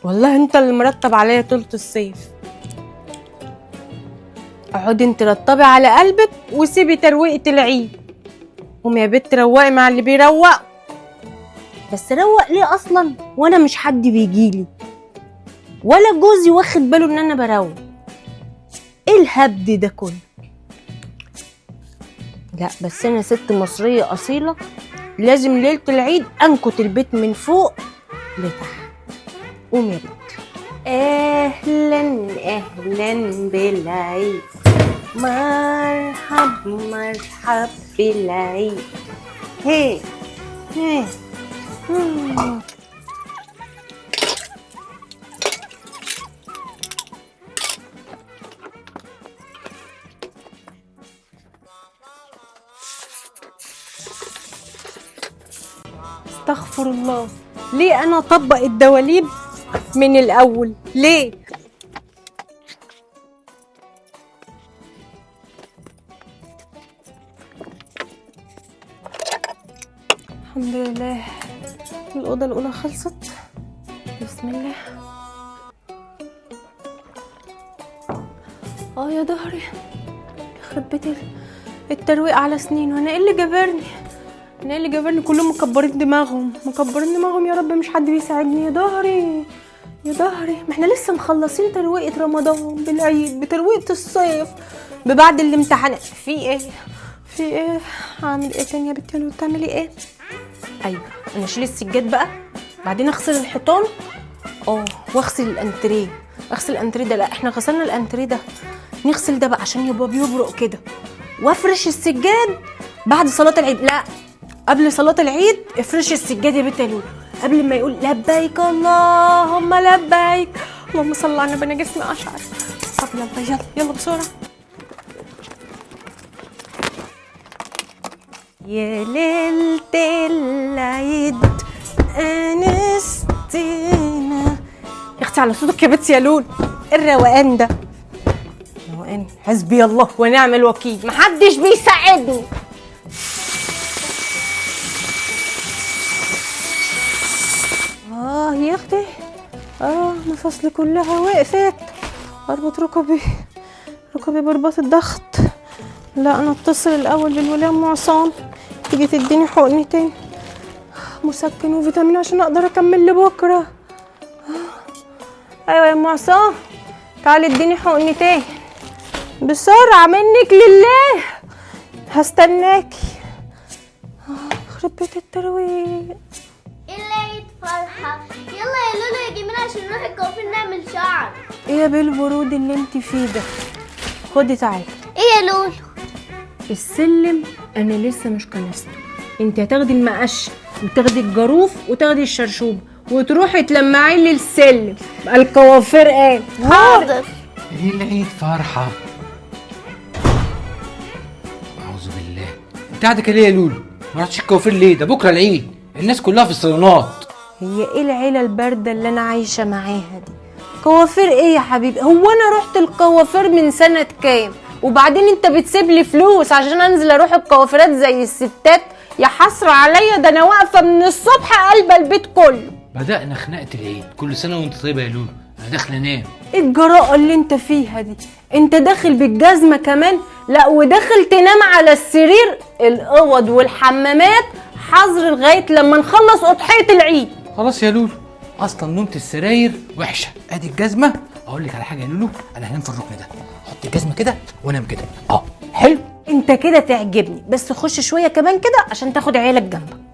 والله انت اللي مرتب عليا طولة الصيف. اقعدي انت رطبي على قلبك وسيبي ترويقة العيد. قومي يا بت روقي مع اللي بيروق. بس روق ليه اصلا وانا مش حد بيجيلي ولا جوزي واخد باله ان انا بروق؟ ايه الهبد ده كله؟ لا بس انا ست مصرية اصيلة، لازم ليلة العيد انكت البيت من فوق لتحت. قومي يا بت. اهلا اهلا بالعيد، مرحب مرحب بالعيد. هي هي استغفر الله، ليه انا اطبق الدواليب من الاول؟ ليه؟ الحمد لله الاوضه الاولى خلصت. بسم الله. يا ظهري يخرب بيت الترويق على سنين. وانا ايه اللي جابرني؟ انا ايه اللي جابرني؟ كلهم مكبرين دماغهم مكبرين دماغهم. يا رب مش حد بيساعدني. يا ظهري يا ظهري، ما احنا لسه مخلصين ترويقه رمضان بالعيد بترويقه الصيف ببعد الامتحانات. في ايه في ايه؟ هعمل ايه تاني يا بنتي؟ انا بتعملي ايه؟ ايوه انا اشيل السجاد بقى، بعدين اغسل الحيطان واغسل الانتريه. اغسل الانتريه ده؟ لا احنا غسلنا الانتريه ده، نغسل ده بقى عشان يبقى بيبرق كده. وافرش السجاد بعد صلاه العيد. لا قبل صلاه العيد افرشي السجاد يا بنت لولو، قبل ما يقول لبيك اللهم لبيك اللهم صل على النبي. انا جسمي اشعر. طب يلا يلا يلا بسرعه. يا ليلة العيد انستينا. اختي على صوتك يا بنتي يا لول. الروقان ده روقان. حسبي الله ونعم الوكيل، محدش بيساعدني. يا اختي مفاصلي كلها وقفت. اربط ركبي برباط الضغط. لا انا اتصل الاول بالولايه ام عصام تيجي تديني حقنتين مسكن وفيتامين عشان اقدر اكمل لبكره. ايوه يا ام عصام تعالي اديني حقنتين بسرعه منك لله، هستناكي. يخرب بيت الترويق. العيد فرحة. يلا يا لولو يا جميل عشان نروح الكوافير نعمل شعر. ايه يا بالبرود اللي انت فيه ده؟ خدي تعالي. ايه يا لولو؟ السلم انا لسه مش كنسته. انت هتاخدي المقش وتاخدي الجاروف وتاخدي الشرشوب وتروحي تلمعي لي السلم. الكوافير قال حاضر. ايه العيد فرحة؟ اعوذ بالله. انت قاعدة كده ليه يا لولو؟ ما رحتش الكوافير ليه؟ ده بكرة العيد، الناس كلها في الصالونات. هي ايه العيله البارده اللي انا عايشه معاها دي؟ كوافير ايه يا حبيبي؟ هو انا رحت الكوافير من سنه كام؟ وبعدين انت بتسيب لي فلوس عشان انزل اروح الكوافيرات زي الستات؟ يا حسره عليا، ده انا واقفه من الصبح قلبه البيت كله. بدأنا خناقة العيد. كل سنة وانت طيبة يا لولو، انا داخل انام. ايه الجراءه اللي انت فيها دي؟ انت داخل بالجزمه كمان؟ لا وداخل تنام على السرير. الاوض والحمامات حظر لغايه لما نخلص اضحيه العيد. خلاص يا لولو، اصلا نومة السراير وحشة. ادي الجزمة. اقول لك على حاجة يا لولو، انا هنام في الركن ده. حط الجزمة كده وانام كده. حلو. انت كده تعجبني، بس خش شويه كمان كده عشان تاخد عيالك جنبك.